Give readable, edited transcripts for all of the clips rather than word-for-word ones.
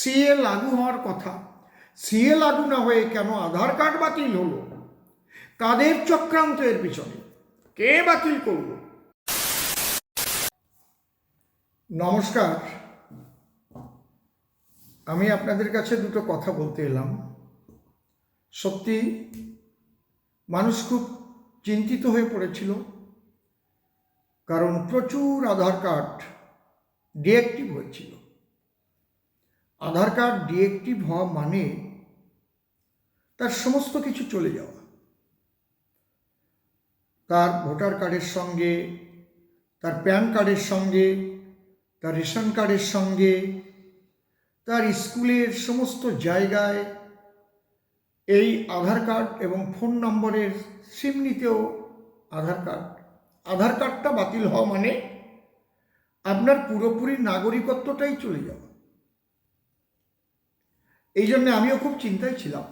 CA লাগু হওয়ার কথা, সিএ লাগু না হয়ে কেন আধার কার্ড বাতিল হলো, তাদের চক্রান্তের পিছনে কে বাতিল করলো? নমস্কার, আমি আপনাদের কাছে দুটো কথা বলতে এলাম। সত্যি মানুষ খুব চিন্তিত হয়ে পড়েছিল, কারণ প্রচুর আধার কার্ড ডিঅ্যাক্টিভ হয়েছিল। আধার কার্ড ডিঅ্যাক্টিভ হওয়া মানে তার সমস্ত কিছু চলে যাওয়া, তার ভোটার কার্ডের সঙ্গে, তার প্যান কার্ডের সঙ্গে, তার রেশন কার্ডের সঙ্গে, তার স্কুলের সমস্ত জায়গায় এই আধার কার্ড এবং ফোন নম্বরের সিম নিতেও আধার কার্ডটা বাতিল হওয়া মানে আপনার পুরোপুরি নাগরিকত্বটাই চলে যাওয়া। এই জন্য আমিও খুব চিন্তায় ছিলাম।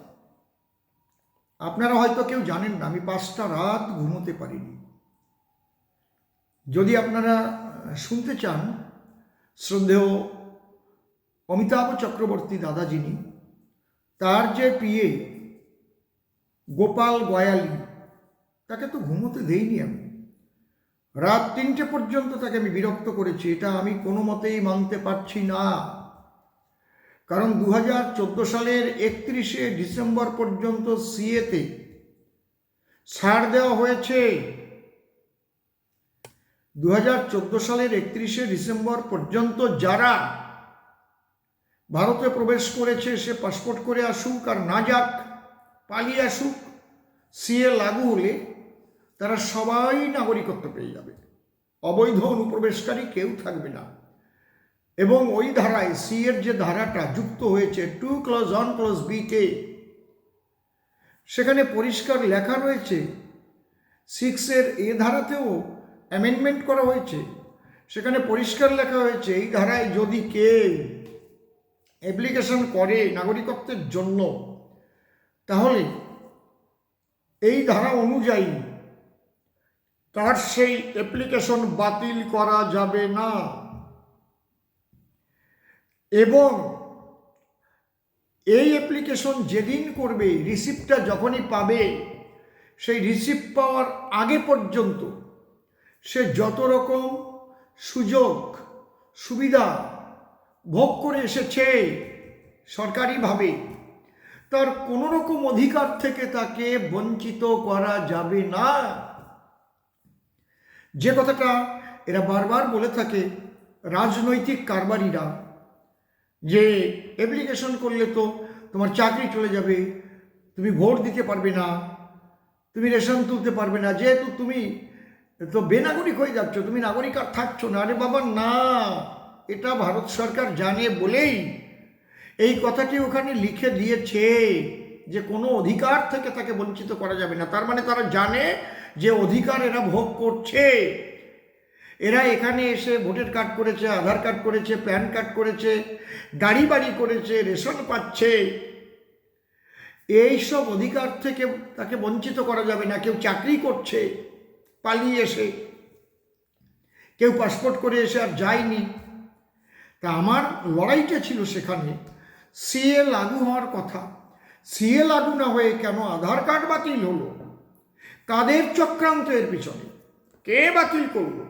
আপনারা হয়তো কেউ জানেন না, আমি 5টা রাত ঘুমোতে পারিনি। যদি আপনারা শুনতে চান, শ্রদ্ধেয় অমিতাভ চক্রবর্তী দাদা যিনি, তার যে পিএ গোপাল গয়ালি, তাকে তো ঘুমোতে দেইনি আমি। রাত 3টে পর্যন্ত তাকে আমি বিরক্ত করেছি। এটা আমি কোনো মতেই মানতে পারছি না। কারণ 2014 সালের 31শে ডিসেম্বর পর্যন্ত সিএতে ছাড় দেওয়া হয়েছে। 2014 সালের 31শে ডিসেম্বর পর্যন্ত যারা ভারতে প্রবেশ করেছে, সে পাসপোর্ট করে আসুক আর না যাক, পালিয়ে আসুক, সিএ লাগু হলে তারা সবাই নাগরিকত্ব পেয়ে যাবে। অবৈধ অনুপ্রবেশকারী কেউ থাকবে না। এবং ওই ধারায়, সিএর যে ধারাটা যুক্ত হয়েছে 2(1)(b)তে, সেখানে পরিষ্কার লেখা রয়েছে, 6-এর এ ধারাতেও অ্যামেন্ডমেন্ট করা হয়েছে, সেখানে পরিষ্কার লেখা হয়েছে এই ধারায় যদি কেউ অ্যাপ্লিকেশন করে নাগরিকত্বের জন্য, তাহলে এই ধারা অনুযায়ী তার সেই অ্যাপ্লিকেশন বাতিল করা যাবে না। এবং এই অ্যাপ্লিকেশন যেদিন করবে, রিসিপ্টটা যখনই পাবে, সেই রিসিপ্ট পাওয়ার আগে পর্যন্ত সে যত রকম সুযোগ সুবিধা ভোগ করে এসেছে সরকারিভাবে, তার কোনো রকম অধিকার থেকে তাকে বঞ্চিত করা যাবে না। যে কথাটা এরা বারবার বলে থাকে রাজনৈতিক কারবারিরা, যে অ্যাপ্লিকেশন করলে তো তোমার চাকরি চলে যাবে, তুমি ভোট দিতে পারবে না, তুমি রেশন তুলতে পারবে না, যেহেতু তুমি তো বেনাগরিক হয়ে যাচ্ছ, তুমি নাগরিক আর থাকছো না। আরে বাবা না, এটা ভারত সরকার জানে বলেই এই কথাটি ওখানে লিখে দিয়েছে যে কোনো অধিকার থেকে তাকে বঞ্চিত করা যাবে না। তার মানে তারা জানে যে অধিকার এরা ভোগ করছে। এরা এখানে এসে ভোটার কার্ড করেছে, আধার কার্ড করেছে, প্যান কার্ড করেছে, গাড়ি বাড়ি করেছে, রেশন পাচ্ছে, এইসব অধিকার থেকে তাকে বঞ্চিত করা যাবে না। কেউ চাকরি করছে পালিয়ে এসে, কেউ পাসপোর্ট করে এসে আর যায়নি। তা আমার লড়াইটা ছিল সেখানে, সিএ লাগু হওয়ার কথা, সিএ লাগু না হয়ে কেন আধার কার্ড বাতিল হলো, তাদের চক্রান্তের পিছনে কে বাতিল করলো?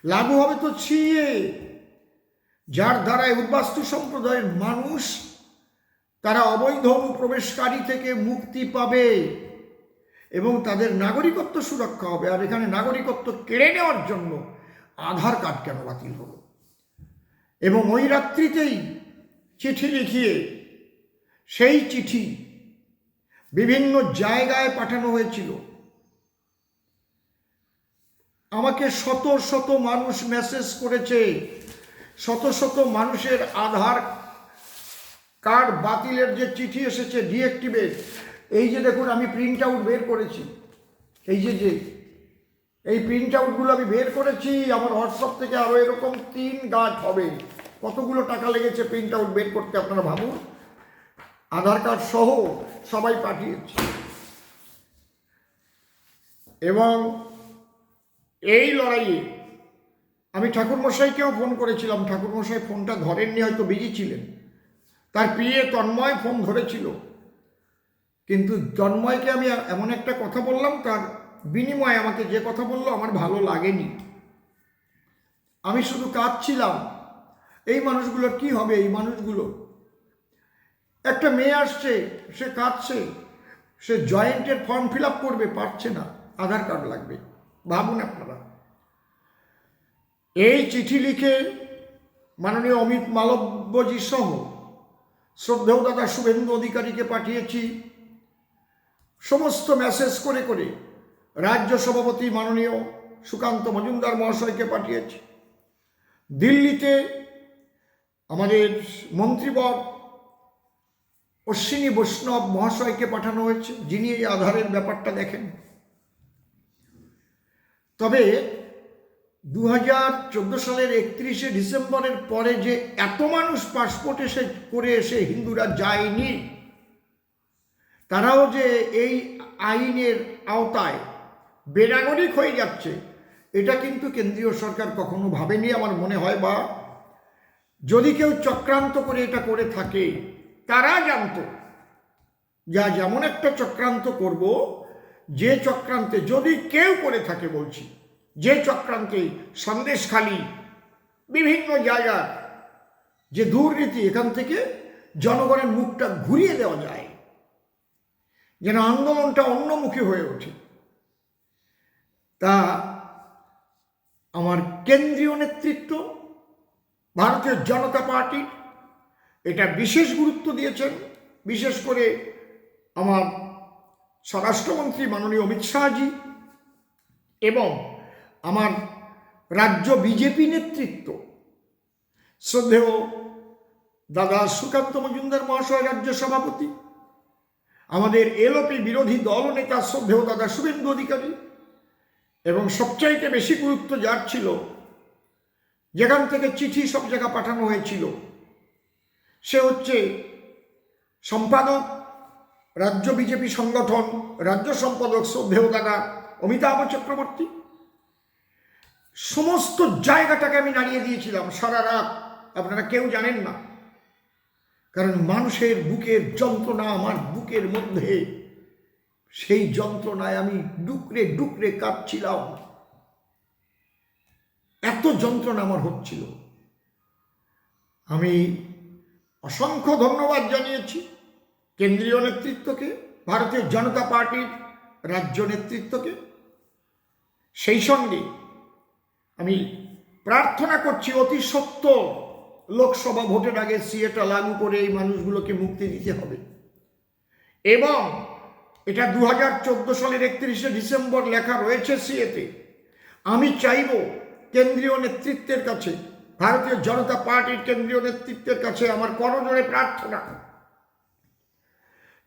লাগু হবে তো সিএ, যার দ্বারায় উদ্বাস্তু সম্প্রদায়ের মানুষ তারা অবৈধ অনুপ্রবেশকারী থেকে মুক্তি পাবে এবং তাদের নাগরিকত্ব সুরক্ষা হবে। আর এখানে নাগরিকত্ব কেড়ে নেওয়ার জন্য আধার কার্ড কেন বাতিল হলো? এবং ওই রাত্রিতেই চিঠি লিখিয়ে সেই চিঠি বিভিন্ন জায়গায় পাঠানো হয়েছিল। আমাকে শত শত মানুষ মেসেজ করেছে, শত শত মানুষের আধার কার্ড বাতিলের যে চিঠি এসেছে ডিঅ্যাক্টিভেট, এই যে দেখুন আমি প্রিন্ট আউট বের করেছি, এই যে এই প্রিন্ট আউটগুলো আমি বের করেছি আমার হোয়াটসঅ্যাপ থেকে। আরও এরকম 3 গাঁট হবে। কতগুলো টাকা লেগেছে প্রিন্ট আউট বের করতে আপনারা ভাবুন। আধার কার্ড সহ সবাই পাঠিয়েছি। এবং এই লড়াইয়ে আমি ঠাকুরমশাইকেও ফোন করেছিলাম, ঠাকুরমশাই ফোনটা ধরেননি, হয়তো বিজি ছিলেন। তার পিএ তন্ময় ফোন ধরেছিল, কিন্তু তন্ময়কে আমি এমন একটা কথা বললাম, তার বিনিময়ে আমাকে যে কথা বললো আমার ভালো লাগেনি। আমি শুধু কাঁদছিলাম, এই মানুষগুলোর কি হবে? এই মানুষগুলো, একটা মেয়ে আসছে, সে কাঁদছে, সে জয়েন্টের ফর্ম ফিল আপ করবে, পারছে না, আধার কার্ড লাগবে। ভাবুন আপনারা। এই চিঠি লিখে মাননীয় অমিত মালব্যজি সহ শ্রদ্ধেয় দাদা শুভেন্দু অধিকারীকে পাঠিয়েছি, সমস্ত মেসেজ করে করে রাজ্য সভাপতি মাননীয় সুকান্ত মজুমদার মহাশয়কে পাঠিয়েছি, দিল্লিতে আমাদের মন্ত্রীবর অশ্বিনী বৈষ্ণব মহাশয়কে পাঠানো হয়েছে, যিনি এই আধারের ব্যাপারটা দেখেন। তবে 2014 সালের 31শে ডিসেম্বরের পরে যে এত মানুষ পাসপোর্ট করে এসে হিন্দুরা যায়নি, তারাও যে এই আইনের আওতায় বেনাগরিক হয়ে যাচ্ছে, এটা কিন্তু কেন্দ্রীয় সরকার কখনো ভাবেনি আমার মনে হয়। বা যদি কেউ চক্রান্ত করে এটা করে থাকে, তারা জানতো যা যেমন একটা চক্রান্ত করব, যে চক্রান্তে যদি কেউ করে থাকে, বলছি যে চক্রান্তে সন্দেশখালি বিভিন্ন জায়গা যে দুর্নীতি, এখান থেকে জনগণের মুখটা ঘুরিয়ে দেওয়া যায়, যেন আন্দোলনটা অন্যমুখী হয়ে ওঠে, তা আমার কেন্দ্রীয় নেতৃত্ব ভারতীয় জনতা পার্টি এটা বিশেষ গুরুত্ব দিয়েছেন। বিশেষ করে আমার স্বরাষ্ট্রমন্ত্রী মাননীয় অমিত শাহজি এবং আমার রাজ্য বিজেপি নেতৃত্ব শ্রদ্ধেয় দাদা সুকান্ত মজুমদার মহাশয় রাজ্য সভাপতি, আমাদের এলওপি বিরোধী দল নেতা শ্রদ্ধেয় দাদা শুভেন্দু অধিকারী, এবং সবচাইতে বেশি গুরুত্ব যার ছিল, যেখান থেকে চিঠি সব জায়গা পাঠানো হয়েছিল, সে হচ্ছে সম্পাদক রাজ্য বিজেপি সংগঠন, রাজ্য সম্পাদক শ্রদ্ধেয় দাদা অমিতাভ চক্রবর্তী। সমস্ত জায়গাটাকে আমি নাড়িয়ে দিয়েছিলাম সারা রাত, আপনারা কেউ জানেন না, কারণ মানুষের বুকের যন্ত্রণা আমার বুকের মধ্যে, সেই যন্ত্রণায় আমি ডুকরে ডুকরে কাঁদছিলাম, এত যন্ত্রণা আমার হচ্ছিল। আমি অসংখ্য ধন্যবাদ জানিয়েছি কেন্দ্রীয় নেতৃত্বকে, ভারতীয় জনতা পার্টির রাজ্য নেতৃত্বকে। সেই সঙ্গে আমি প্রার্থনা করছি অতি সত্বর লোকসভা ভোটের আগে সিএটা লাগু করে এই মানুষগুলোকে মুক্তি দিতে হবে। এবং এটা 2014 সালের 31শে ডিসেম্বর লেখা রয়েছে সিএতে। আমি চাইব কেন্দ্রীয় নেতৃত্বের কাছে, ভারতীয় জনতা পার্টির কেন্দ্রীয় নেতৃত্বের কাছে আমার করজোড়ে প্রার্থনা,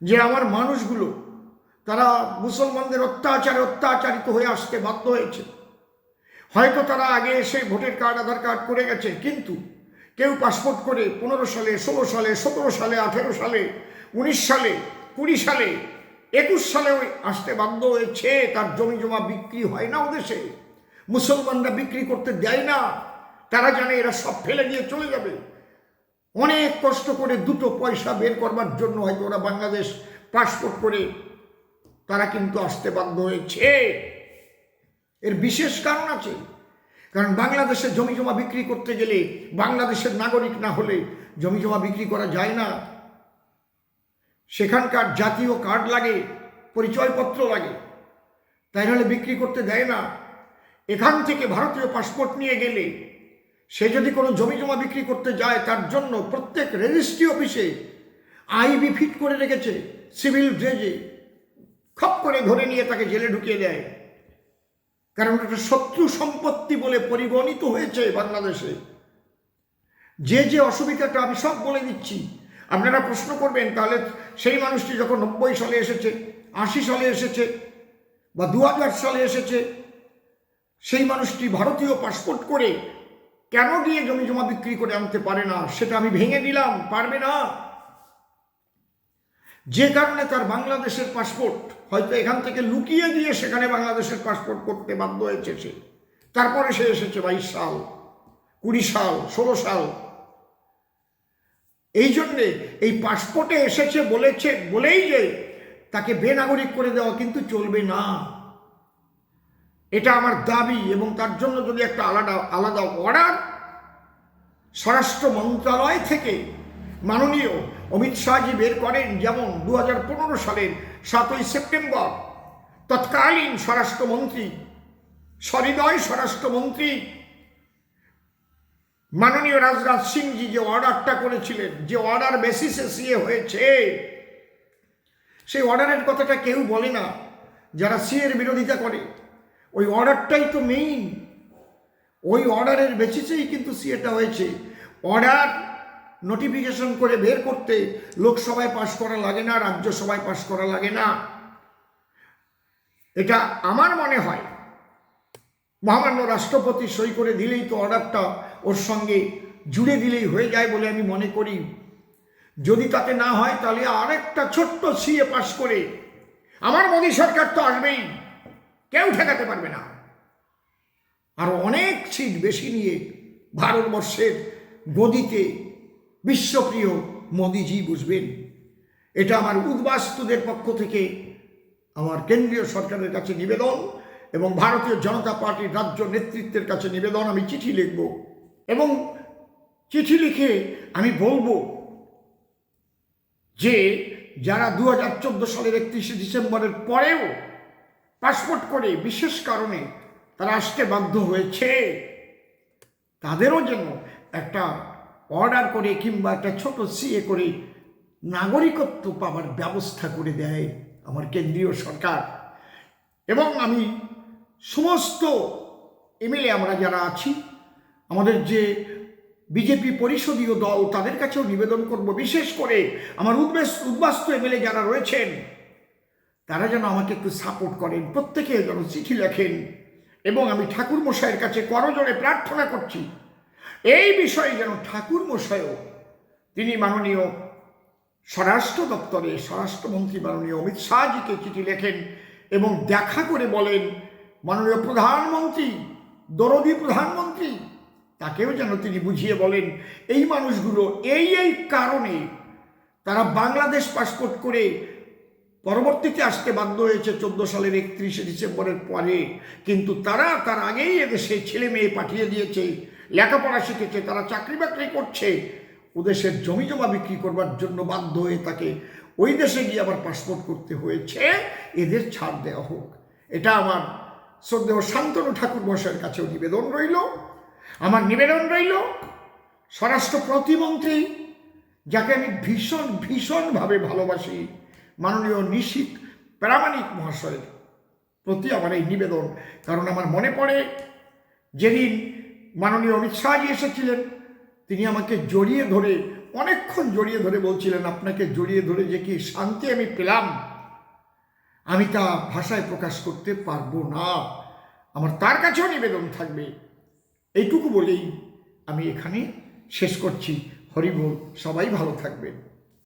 যে আমার মানুষগুলো, তারা মুসলমানদের অত্যাচারে অত্যাচারিত হয়ে আসতে বাধ্য হয়েছে। হয়তো তারা আগে এসে ভোটার কার্ড আধার কার্ড করে গেছে, কিন্তু কেউ পাসপোর্ট করে 15 সালে, 16 সালে, 17 সালে, 18 সালে, 19 সালে, 20 সালে, 21 সালেও আসতে বাধ্য হয়েছে। তার জমি জমা বিক্রি হয় না ওদেশে, মুসলমানরা বিক্রি করতে দেয় না, তারা জানে এরা সব ফেলে দিয়ে চলে যাবে। অনেক কষ্ট করে দুটো পয়সা বের করবার জন্য হয়তো ওরা বাংলাদেশ পাসপোর্ট করে তারা কিন্তু আসতে বাধ্য হয়েছে। এর বিশেষ কারণ আছে, কারণ বাংলাদেশে জমি জমা বিক্রি করতে গেলে বাংলাদেশের নাগরিক না হলে জমি জমা বিক্রি করা যায় না। সেখানকার জাতীয় কার্ড লাগে, পরিচয়পত্র লাগে, তাই নাহলে বিক্রি করতে দেয় না। এখান থেকে ভারতীয় পাসপোর্ট নিয়ে গেলে সে যদি কোনো জমি জমা বিক্রি করতে যায়, তার জন্য প্রত্যেক রেজিস্ট্রি অফিসে আইবি ফিট করে রেখেছে, সিভিল ড্রেজে খপ করে ধরে নিয়ে তাকে জেলে ঢুকিয়ে দেয়, কারণ এটা শত্রু সম্পত্তি বলে পরিগণিত হয়েছে বাংলাদেশে। যে যে অসুবিধাটা আমি সব বলে দিচ্ছি, আপনারা প্রশ্ন করবেন তাহলে সেই মানুষটি যখন 90 সালে এসেছে, 80 সালে এসেছে বা 2000 সালে এসেছে, সেই মানুষটি ভারতীয় পাসপোর্ট করে কেন গিয়ে জমি জমা বিক্রি করে আনতে পারে না? সেটা আমি ভেঙে দিলাম, পারবে না। যে কারণে তার বাংলাদেশের পাসপোর্ট হয়তো এখান থেকে লুকিয়ে দিয়ে সেখানে বাংলাদেশের পাসপোর্ট করতে বাধ্য হয়েছে সে। তারপরে সে এসেছে 22 সাল, 20 সাল, 16 সাল। এই জন্যে এই পাসপোর্টে এসেছে বলেই যে তাকে বেনাগরিক করে দেওয়া কিন্তু চলবে না। এটা আমার দাবি, এবং তার জন্য যদি একটা আলাদা অর্ডার স্বরাষ্ট্র মন্ত্রণালয় থেকে মাননীয় অমিত শাহজি বের করেন, যেমন 2015 সালের 7ই সেপ্টেম্বর তৎকালীন স্বরাষ্ট্রমন্ত্রী, সহৃদয় স্বরাষ্ট্রমন্ত্রী মাননীয় রাজনাথ সিংজি যে অর্ডারটা করেছিলেন, যে অর্ডার বেসিসে সিএ হয়েছে, সেই অর্ডারের কথাটা কেউ বলে না যারা সিএর বিরোধিতা করে। ওই অর্ডারটাই তো মেইন, ওই অর্ডারের বেসিসেই কিন্তু সিএটা হয়েছে। অর্ডার নোটিফিকেশন করে বের করতে লোকসভায় পাশ করা লাগে না, রাজ্যসভায় পাশ করা লাগে না। এটা আমার মনে হয় মহামান্য রাষ্ট্রপতি সই করে দিলেই তো অর্ডারটা ওর সঙ্গে জুড়ে দিলেই হয়ে যায় বলে আমি মনে করি। যদি তাতে না হয় তাহলে আরেকটা ছোট্ট সিএ পাশ করে আমার মোদী সরকার তো আসবেই, কেউ ঠেকাতে পারবে না। আরো অনেক সিট বেশি নিয়ে ভারতবর্ষের গদিতে বিশ্বপ্রিয় মোদিজি বুঝবেন। এটা আমার উদ্বাস্তুদের পক্ষ থেকে আমার কেন্দ্রীয় সরকারের কাছে নিবেদন, এবং ভারতীয় জনতা পার্টির রাজ্য নেতৃত্বের কাছে নিবেদন। আমি চিঠি লিখব, এবং চিঠি লিখে আমি বলবো যে যারা 2014 সালের 31শে ডিসেম্বরের পরেও পাসপোর্ট করে বিশেষ কারণে তারা আসতে বাধ্য হয়েছে, তাদেরও যেন একটা অর্ডার করে কিংবা একটা ছোট সিএ করে নাগরিকত্ব পাওয়ার ব্যবস্থা করে দেয় আমার কেন্দ্রীয় সরকার। এবং আমি সমস্ত এমএলএ আমরা যারা আছি, আমাদের যে বিজেপি পরিষদীয় দল, তাদের কাছেও নিবেদন করব, বিশেষ করে আমার উদ্বাস্তু এমএলএ যারা রয়েছেন তারা যেন আমাকে একটু সাপোর্ট করেন, প্রত্যেকে যেন চিঠি লেখেন। এবং আমি ঠাকুর মশাইয়ের কাছে করজোড়ে প্রার্থনা করছি এই বিষয়ে যেন ঠাকুর মশাইও তিনি মাননীয় স্বরাষ্ট্র দপ্তরে স্বরাষ্ট্রমন্ত্রী মাননীয় অমিত শাহজিকে চিঠি লেখেন এবং দেখা করে বলেন মাননীয় প্রধানমন্ত্রী, দরদি প্রধানমন্ত্রী, তাকেও যেন তিনি বুঝিয়ে বলেন এই মানুষগুলো এই কারণে তারা বাংলাদেশ পাসপোর্ট করে পরবর্তীতে আসতে বাধ্য হয়েছে 14 সালের 31শে ডিসেম্বরের পরে, কিন্তু তারা তার আগেই এদেশে ছেলে মেয়ে পাঠিয়ে দিয়েছে, লেখাপড়া শিখেছে, তারা চাকরি বাকরি করছে, ওদেশের জমি জমা বিক্রি করবার জন্য বাধ্য হয়ে তাকে ওই দেশে গিয়ে আবার পাসপোর্ট করতে হয়েছে, এদের ছাড় দেওয়া হোক। এটা আমার শ্রদ্ধেয় শান্তনু ঠাকুর মশাইয়ের কাছেও নিবেদন রইল। আমার নিবেদন রইল স্বরাষ্ট্র প্রতিমন্ত্রী, যাকে আমি ভীষণভাবে ভালোবাসি, মাননীয় নিশীথ প্রামাণিক মহাশয়ের প্রতি আমার এই নিবেদন। কারণ আমার মনে পড়ে যেদিন মাননীয় অমিত শাহজি এসেছিলেন, তিনি আমাকে জড়িয়ে ধরে অনেকক্ষণ জড়িয়ে ধরে বলছিলেন, আপনাকে জড়িয়ে ধরে যে কি শান্তি আমি পেলাম আমি তা ভাষায় প্রকাশ করতে পারবো না। আমার তার কাছেও নিবেদন থাকবে। এইটুকু বলেই আমি এখানে শেষ করছি। হরি বল, সবাই ভালো থাকবেন।